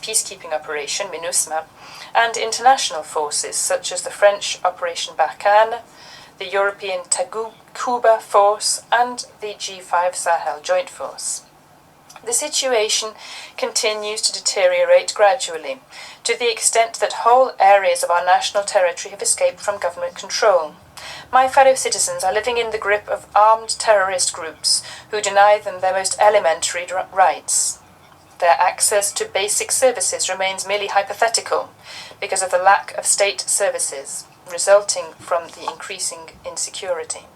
peacekeeping operation, MINUSMA, and international forces such as the French Operation Barkhane, the European Takuba Force, and the G5 Sahel Joint Force. The situation continues to deteriorate gradually, to the extent that whole areas of our national territory have escaped from government control. My fellow citizens are living in the grip of armed terrorist groups who deny them their most elementary rights. Their access to basic services remains merely hypothetical because of the lack of state services resulting from the increasing insecurity.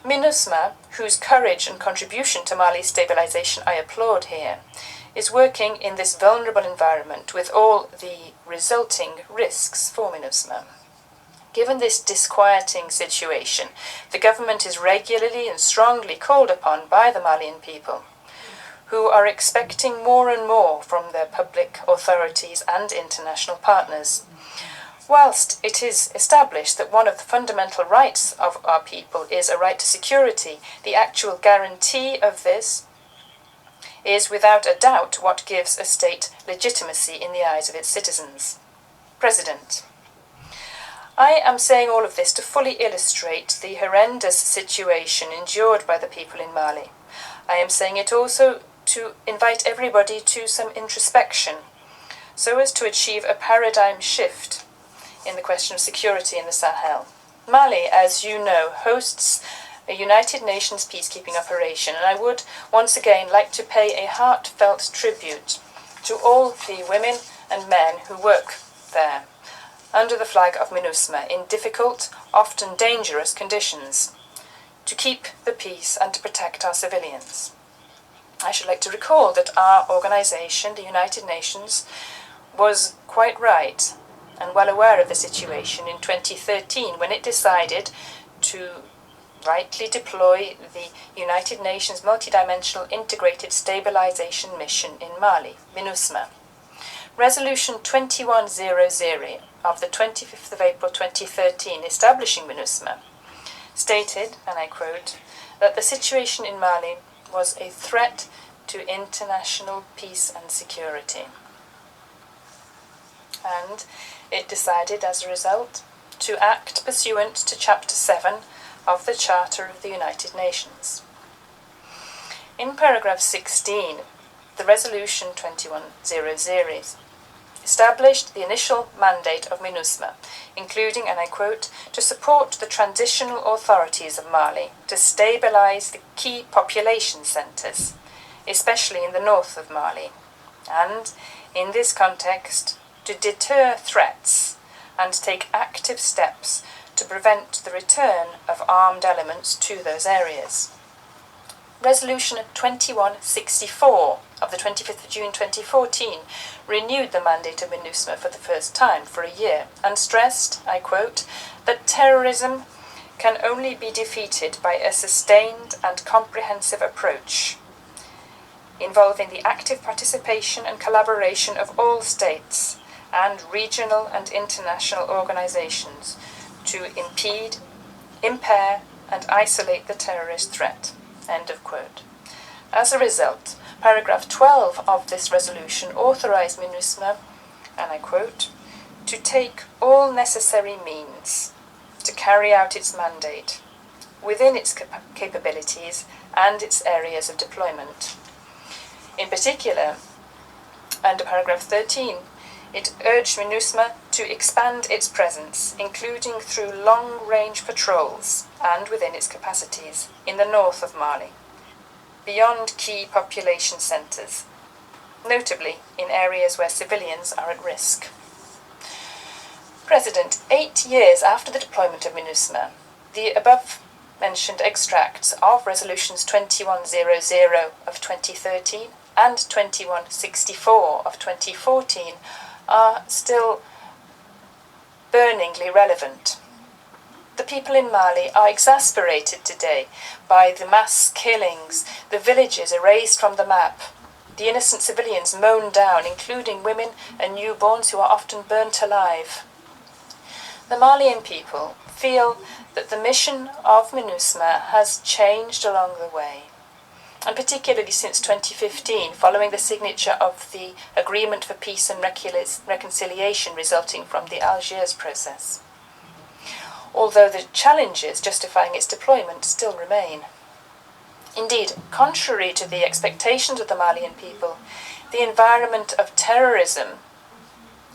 MINUSMA, whose courage and contribution to Mali's stabilization I applaud here, is working in this vulnerable environment with all the resulting risks for MINUSMA. Given this disquieting situation, the government is regularly and strongly called upon by the Malian people, who are expecting more and more from their public authorities and international partners. Whilst it is established that one of the fundamental rights of our people is a right to security, the actual guarantee of this is without a doubt what gives a state legitimacy in the eyes of its citizens. President, I am saying all of this to fully illustrate the horrendous situation endured by the people in Mali. I am saying it also to invite everybody to some introspection, so as to achieve a paradigm shift in the question of security in the Sahel. Mali, as you know, hosts a United Nations peacekeeping operation, and I would once again like to pay a heartfelt tribute to all the women and men who work there under the flag of MINUSMA in difficult, often dangerous conditions, to keep the peace and to protect our civilians. I should like to recall that our organization, the United Nations, was quite right and well aware of the situation in 2013 when it decided to rightly deploy the United Nations Multidimensional Integrated Stabilization Mission in Mali, MINUSMA. Resolution 2100 of the 25th of April 2013 establishing MINUSMA stated, and I quote, that the situation in Mali was a threat to international peace and security. And it decided, as a result, to act pursuant to Chapter 7 of the Charter of the United Nations. In paragraph 16, the Resolution 2100 established the initial mandate of MINUSMA, including, and I quote, to support the transitional authorities of Mali to stabilize the key population centers, especially in the north of Mali, and, in this context, to deter threats and take active steps to prevent the return of armed elements to those areas. Resolution 2164 of the 25th of June 2014 renewed the mandate of MINUSMA for the first time for a year and stressed, I quote, that terrorism can only be defeated by a sustained and comprehensive approach involving the active participation and collaboration of all states and regional and international organizations to impede, impair, and isolate the terrorist threat. End of quote. As a result, paragraph 12 of this resolution authorized MINUSMA, and I quote, to take all necessary means to carry out its mandate within its capabilities and its areas of deployment. In particular, under paragraph 13, it urged MINUSMA to expand its presence, including through long-range patrols and within its capacities in the north of Mali, beyond key population centres, notably in areas where civilians are at risk. President, 8 years after the deployment of MINUSMA, the above-mentioned extracts of Resolutions 2100 of 2013 and 2164 of 2014 are still burningly relevant. The people in Mali are exasperated today by the mass killings, the villages erased from the map, the innocent civilians mown down, including women and newborns who are often burnt alive. The Malian people feel that the mission of MINUSMA has changed along the way. and particularly since 2015, following the signature of the Agreement for Peace and Reconciliation resulting from the Algiers process, although the challenges justifying its deployment still remain. Indeed, contrary to the expectations of the Malian people, the environment of terrorism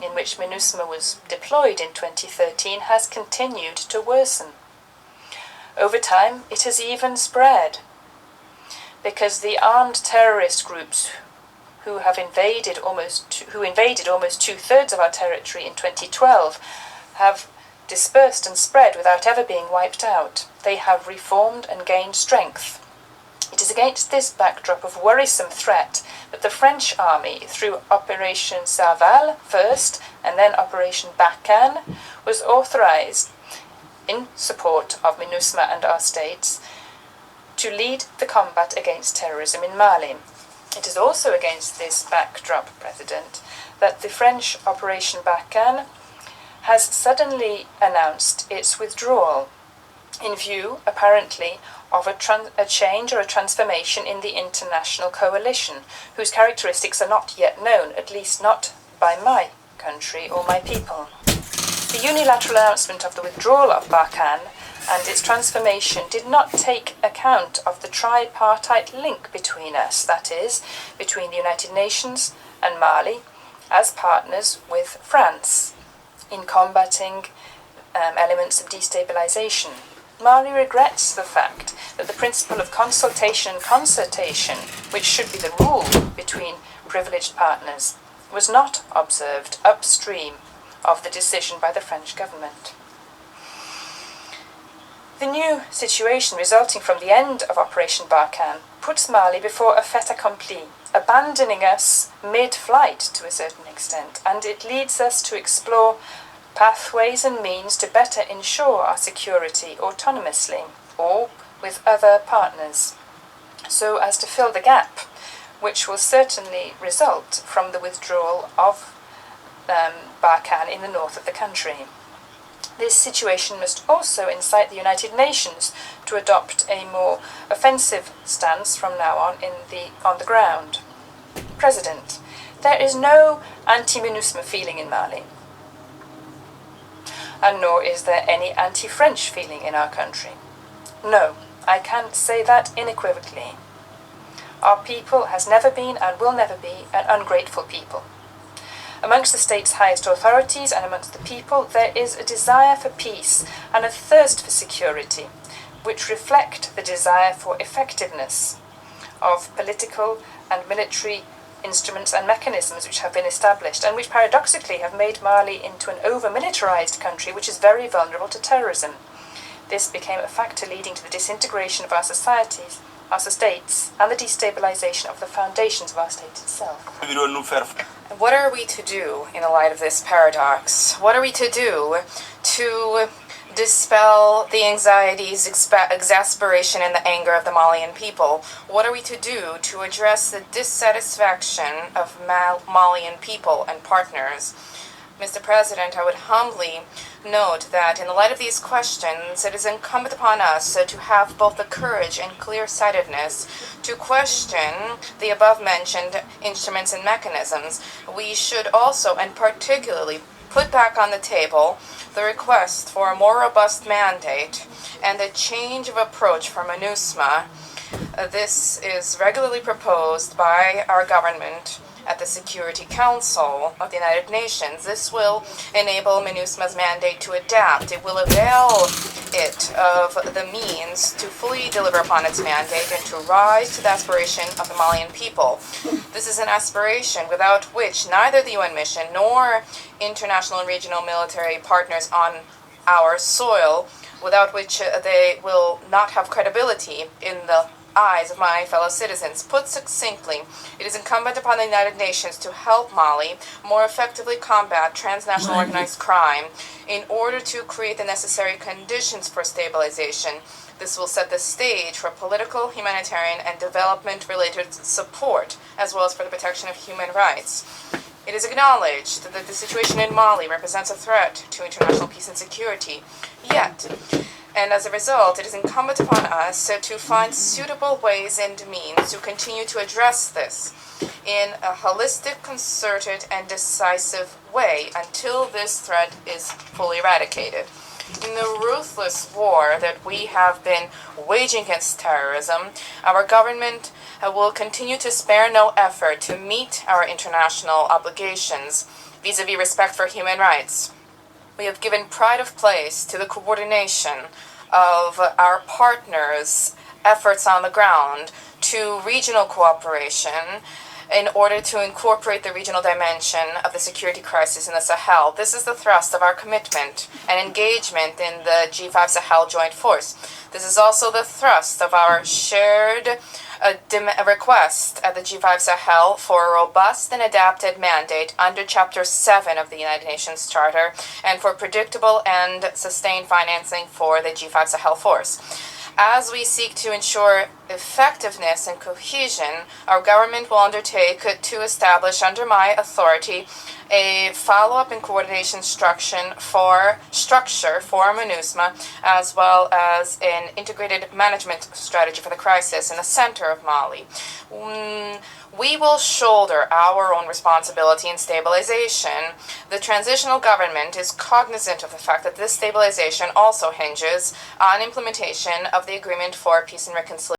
in which MINUSMA was deployed in 2013 has continued to worsen. Over time, it has even spread, because the armed terrorist groups who invaded almost two-thirds of our territory in 2012 have dispersed and spread without ever being wiped out. They have reformed and gained strength. It is against this backdrop of worrisome threat that the French army, through Operation Serval first and then Operation Barkhane, was authorized in support of MINUSMA and our states to lead the combat against terrorism in Mali. It is also against this backdrop, President, that the French Operation Barkhane has suddenly announced its withdrawal, in view, apparently, of a change or a transformation in the international coalition, whose characteristics are not yet known, at least not by my country or my people. The unilateral announcement of the withdrawal of Barkhane and its transformation did not take account of the tripartite link between us, that is, between the United Nations and Mali, as partners with France in combating elements of destabilization. Mali regrets the fact that the principle of consultation and concertation, which should be the rule between privileged partners, was not observed upstream of the decision by the French government. The new situation resulting from the end of Operation Barkhane puts Mali before a fait accompli, abandoning us mid-flight to a certain extent, and it leads us to explore pathways and means to better ensure our security autonomously or with other partners, so as to fill the gap which will certainly result from the withdrawal of Barkhane in the north of the country. This situation must also incite the United Nations to adopt a more offensive stance from now on on the ground. President, there is no anti-MINUSMA feeling in Mali, and nor is there any anti-French feeling in our country. No, I can say that unequivocally. Our people has never been and will never be an ungrateful people. Amongst the state's highest authorities and amongst the people, there is a desire for peace and a thirst for security, which reflect the desire for effectiveness of political and military instruments and mechanisms which have been established, and which paradoxically have made Mali into an over-militarized country which is very vulnerable to terrorism. This became a factor leading to the disintegration of our societies, our states, and the destabilization of the foundations of our state itself. What are we to do in the light of this paradox? What are we to do to dispel the anxieties, exasperation, and the anger of the Malian people? What are we to do to address the dissatisfaction of Malian people and partners? Mr. President, I would humbly note that in the light of these questions, it is incumbent upon us to have both the courage and clear-sightedness to question the above-mentioned instruments and mechanisms. We should also, and particularly, put back on the table the request for a more robust mandate and a change of approach for MINUSMA. This is regularly proposed by our government at the Security Council of the United Nations. This will enable MINUSMA's mandate to adapt. It will avail it of the means to fully deliver upon its mandate and to rise to the aspiration of the Malian people. This is an aspiration without which neither the UN mission nor international and regional military partners on our soil, without which they will not have credibility in the eyes of my fellow citizens. Put succinctly, it is incumbent upon the United Nations to help Mali more effectively combat transnational organized crime in order to create the necessary conditions for stabilization. This will set the stage for political, humanitarian, and development-related support, as well as for the protection of human rights. It is acknowledged that the situation in Mali represents a threat to international peace and security. Yet, And as a result, it is incumbent upon us to find suitable ways and means to continue to address this in a holistic, concerted, and decisive way until this threat is fully eradicated. In the ruthless war that we have been waging against terrorism, our government will continue to spare no effort to meet our international obligations vis-à-vis respect for human rights. We have given pride of place to the coordination of our partners' efforts on the ground to regional cooperation in order to incorporate the regional dimension of the security crisis in the Sahel. This is the thrust of our commitment and engagement in the G5 Sahel Joint Force. This is also the thrust of our shared request at the G5 Sahel for a robust and adapted mandate under Chapter 7 of the United Nations Charter and for predictable and sustained financing for the G5 Sahel Force. As we seek to ensure effectiveness and cohesion, our government will undertake to establish under my authority a follow-up and coordination structure for MINUSMA, as well as an integrated management strategy for the crisis in the center of Mali. We will shoulder our own responsibility in stabilization. The transitional government is cognizant of the fact that this stabilization also hinges on implementation of the Agreement for Peace and Reconciliation